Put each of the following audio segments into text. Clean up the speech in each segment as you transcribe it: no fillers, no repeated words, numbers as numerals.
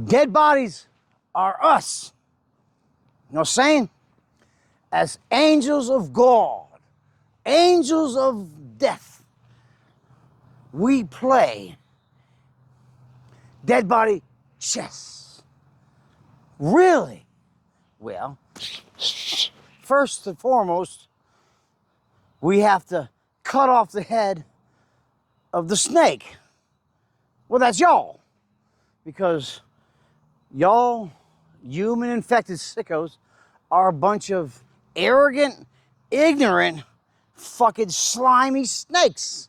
Dead bodies are us. You know what I'm saying? As angels of God, angels of death, we play dead body chess. Really? Well, first and foremost, we have to cut off the head of the snake. Well, that's y'all. Because y'all, human infected sickos, are a bunch of arrogant, ignorant, fucking slimy snakes.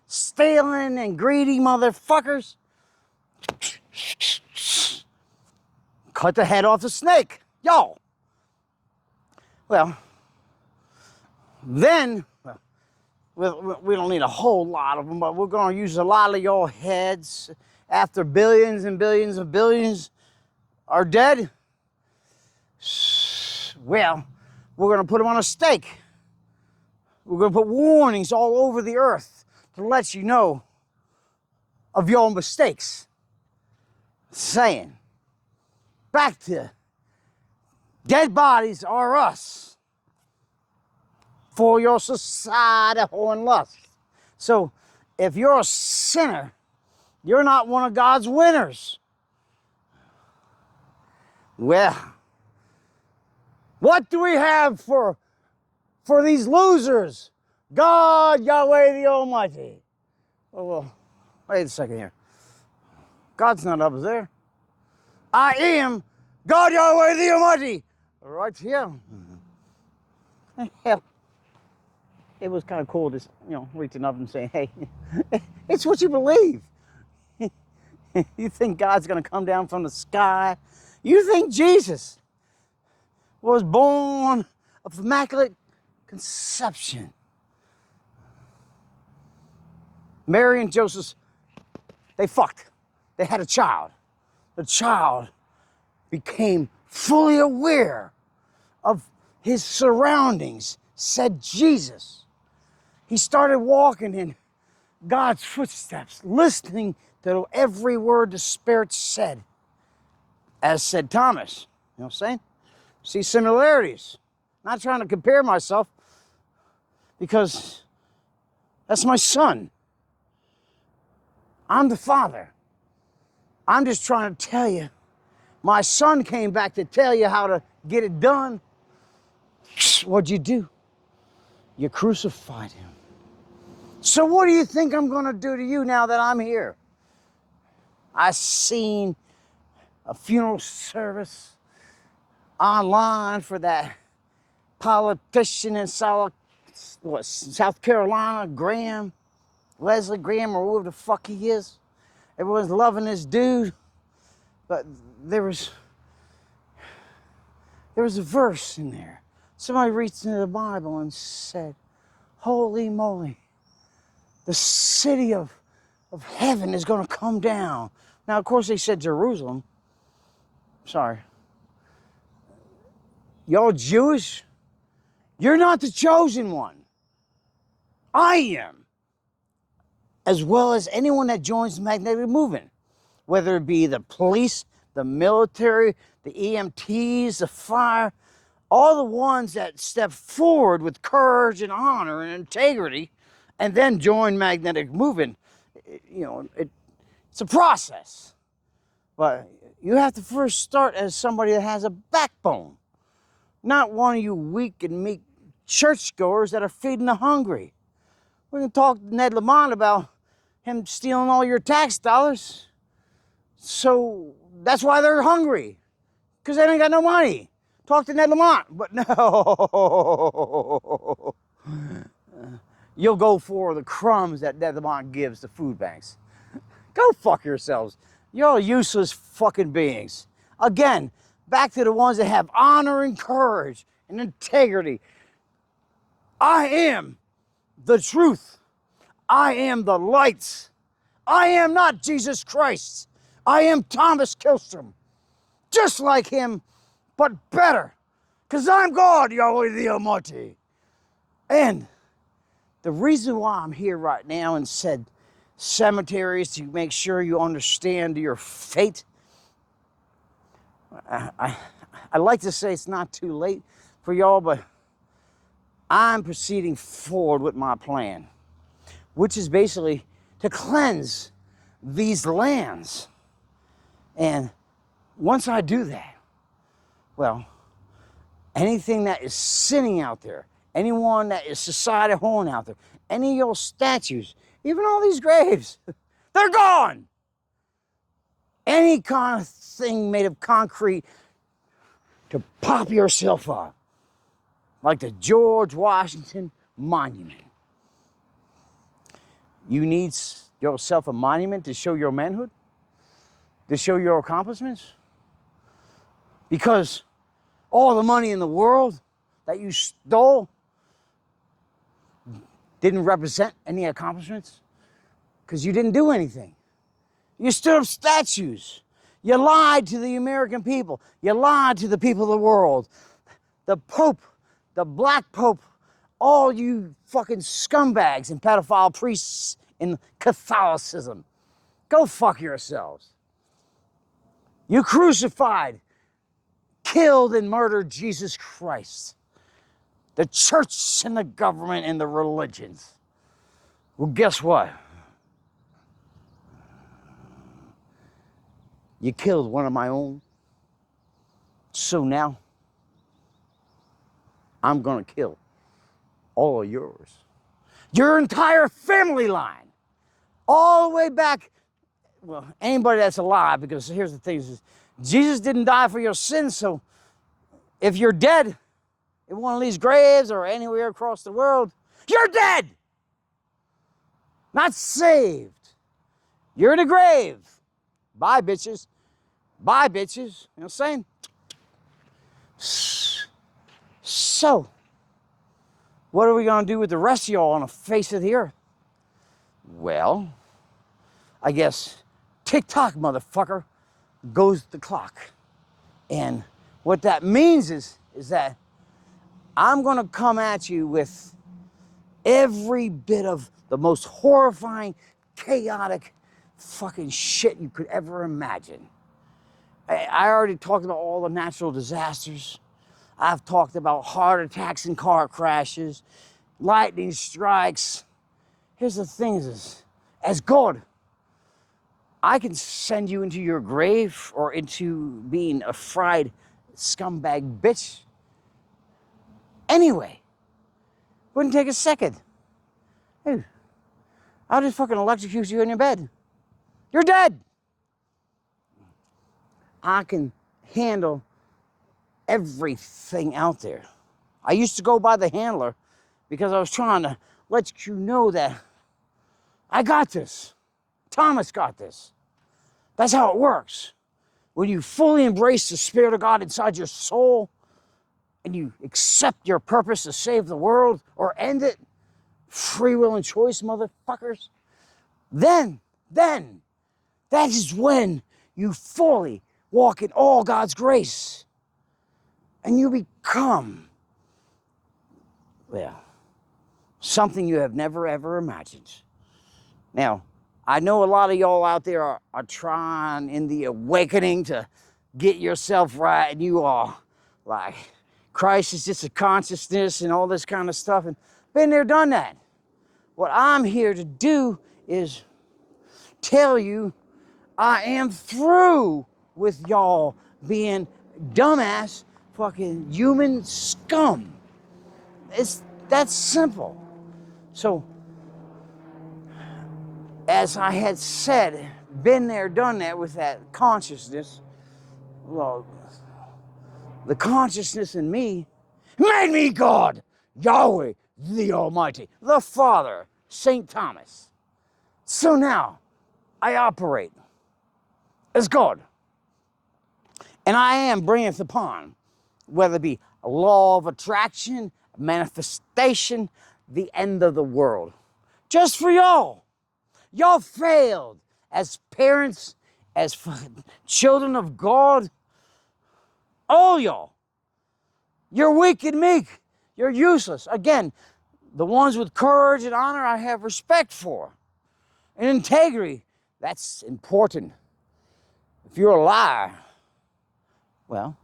Stealing and greedy motherfuckers. Cut the head off the snake. Y'all. Well, then, we don't need a whole lot of them, but we're going to use a lot of your heads after billions and billions and billions are dead. Well, we're going to put them on a stake. We're going to put warnings all over the earth to let you know of your mistakes. Saying, back to dead bodies are us for your societal and lust. So if you're a sinner, you're not one of God's winners. Well, what do we have for these losers? God, Yahweh the Almighty. Oh, well, wait a second here. God's not up there. I am God, Yahweh the Almighty. Right here. Hell, it was kind of cool just, reaching up and saying, hey, it's what you believe. You think God's going to come down from the sky? You think Jesus was born of immaculate conception? Mary and Joseph, they fucked. They had a child. The child became fully aware of his surroundings, said Jesus. He started walking in God's footsteps, listening to every word the Spirit said, as said Thomas. You know what I'm saying? See similarities. Not trying to compare myself, because that's my son. I'm the father. I'm just trying to tell you, my son came back to tell you how to get it done. What'd you do? You crucified him. So what do you think I'm going to do to you now that I'm here? I seen a funeral service online for that politician in South Carolina, Leslie Graham, or whoever the fuck he is. Everyone's loving this dude. But there was a verse in there. Somebody reached into the Bible and said, holy moly, the city of heaven is going to come down. Now, of course, they said Jerusalem. Sorry. Y'all Jewish? You're not the chosen one. I am. As well as anyone that joins the magnetic movement. Whether it be the police, the military, the EMTs, the fire, all the ones that step forward with courage and honor and integrity and then join magnetic movement. It's a process. But you have to first start as somebody that has a backbone. Not one of you weak and meek churchgoers that are feeding the hungry. We can talk to Ned Lamont about him stealing all your tax dollars. So that's why they're hungry. Because they ain't got no money. Talk to Ned Lamont. But no. You'll go for the crumbs that Ned Lamont gives to food banks. Go fuck yourselves. You're all useless fucking beings. Again, back to the ones that have honor and courage and integrity. I am the truth. I am the light. I am not Jesus Christ. I am Thomas Kilstrom. Just like him, but better. Because I'm God, Yahweh the Almighty. And the reason why I'm here right now and said cemeteries to make sure you understand your fate I like to say it's not too late for y'all, but I'm proceeding forward with my plan, which is basically to cleanse these lands. And once I do that, well, anything that is sinning out there, anyone that is society holding out there, any of your statues, even all these graves, they're gone. Any kind of thing made of concrete to pop yourself up, like the George Washington Monument. You need yourself a monument to show your manhood, to show your accomplishments, because all the money in the world that you stole didn't represent any accomplishments, because you didn't do anything. You stood up statues. You lied to the American people. You lied to the people of the world. The Pope, the Black Pope, all you fucking scumbags and pedophile priests in Catholicism. Go fuck yourselves. You crucified, killed, and murdered Jesus Christ. The church and the government and the religions. Well, guess what? You killed one of my own. So now, I'm gonna kill all of yours. Your entire family line. All the way back, well, anybody that's alive, because here's the thing, is Jesus didn't die for your sins, so if you're dead in one of these graves or anywhere across the world, you're dead! Not saved. You're in a grave. Bye, bitches. Bye, bitches. You know what I'm saying? So, what are we going to do with the rest of y'all on the face of the earth? Well, I guess tick-tock, motherfucker, goes the clock. And what that means is that I'm going to come at you with every bit of the most horrifying, chaotic fucking shit you could ever imagine. I already talked about all the natural disasters. I've talked about heart attacks and car crashes, lightning strikes. Here's the thing is, as God, I can send you into your grave or into being a fried scumbag bitch. Anyway, wouldn't take a second. Hey, I'll just fucking electrocute you in your bed. You're dead. I can handle everything out there. I used to go by the handler because I was trying to let you know that I got this. Thomas got this. That's how it works. When you fully embrace the Spirit of God inside your soul and you accept your purpose to save the world or end it, free will and choice, motherfuckers, then, that is when you fully walk in all God's grace. And you become, well, something you have never, ever imagined. Now, I know a lot of y'all out there are trying in the awakening to get yourself right, and you are like, Christ is just a consciousness and all this kind of stuff, and been there, done that. What I'm here to do is tell you I am through with y'all being dumbass fucking human scum. It's that simple. So, as I had said, been there, done that with that consciousness. Well, the consciousness in me made me God, Yahweh, the Almighty, the Father, St. Thomas. So now, I operate as God. And I am bringeth upon, whether it be a law of attraction, manifestation, the end of the world. Just for y'all. Y'all failed as parents, as children of God. All y'all. You're weak and meek. You're useless. Again, the ones with courage and honor I have respect for. And integrity, that's important. If you're a liar, Well,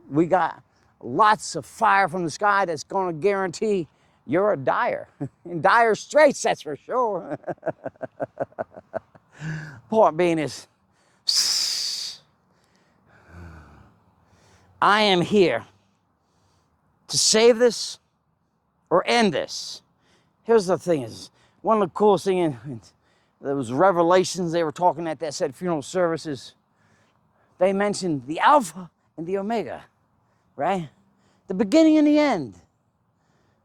we got lots of fire from the sky that's going to guarantee you're in dire straits, that's for sure. Point being is, I am here to save this or end this. Here's the thing is, one of the coolest things, there was Revelations, they were talking at that said funeral services. They mentioned the Alpha and the Omega, right? The beginning and the end.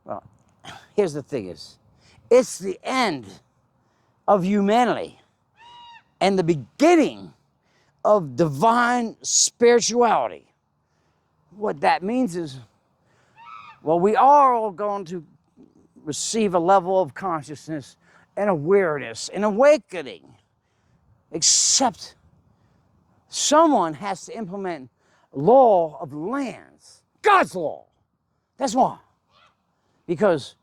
Well, here's the thing is, it's the end of humanity and the beginning of divine spirituality. What that means is, well, we are all going to receive a level of consciousness and awareness and awakening, except someone has to implement law of the lands, God's law. That's why. Because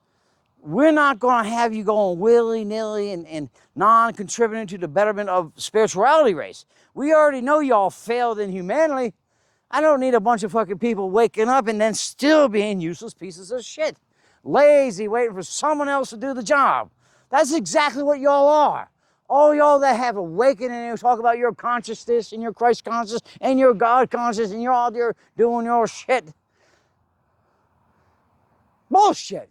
we're not going to have you going willy-nilly and non-contributing to the betterment of spirituality race. We already know y'all failed inhumanely. I don't need a bunch of fucking people waking up and then still being useless pieces of shit. Lazy, waiting for someone else to do the job. That's exactly what y'all are. All y'all that have awakened and talk about your consciousness and your Christ consciousness and your God consciousness and you're all there doing your shit. Bullshit.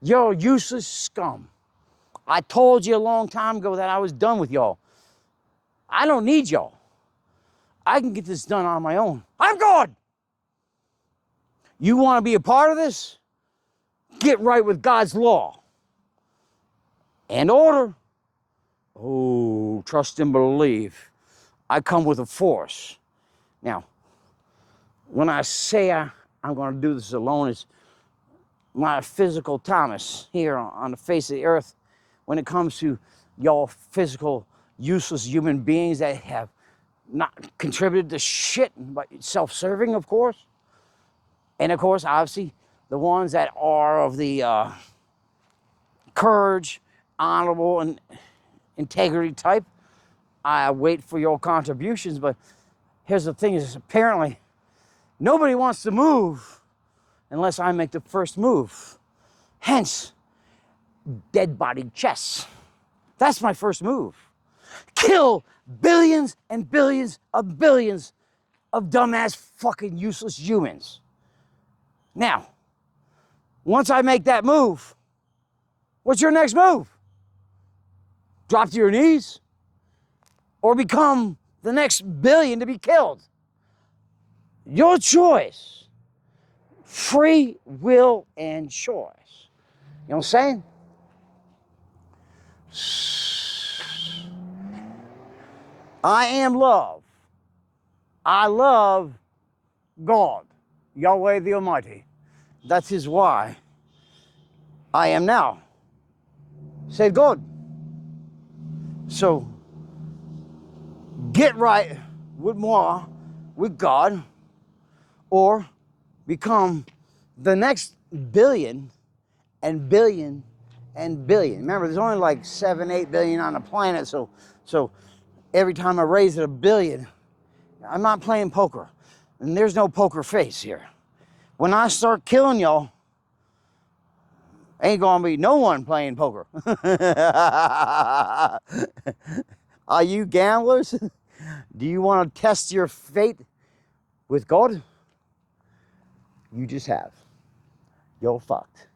You're useless scum. I told you a long time ago that I was done with y'all. I don't need y'all. I can get this done on my own. I'm God. You want to be a part of this? Get right with God's law and order. Oh, trust and believe. I come with a force. Now, when I say I'm going to do this alone, it's my physical Thomas here on the face of the earth. When it comes to y'all physical, useless human beings that have not contributed to shit, but self-serving, of course. And of course, obviously, the ones that are of the courage, honorable, and integrity type, I wait for your contributions. But here's the thing is, apparently, nobody wants to move unless I make the first move. Hence, dead body chess. That's my first move. Kill billions and billions of dumbass fucking useless humans. Now, once I make that move, what's your next move? Drop to your knees? Or become the next billion to be killed? Your choice. Free will and choice. You know what I'm saying? I am love. I love God, Yahweh the Almighty. That is why I am now. Say God. So, get right with moi, with God, or become the next billion and billion and billion. Remember, there's only like 7, 8 billion on the planet, so every time I raise it a billion, I'm not playing poker. And there's no poker face here. When I start killing y'all, ain't gonna be no one playing poker. Are you gamblers? Do you want to test your fate with God? You just have. You're fucked.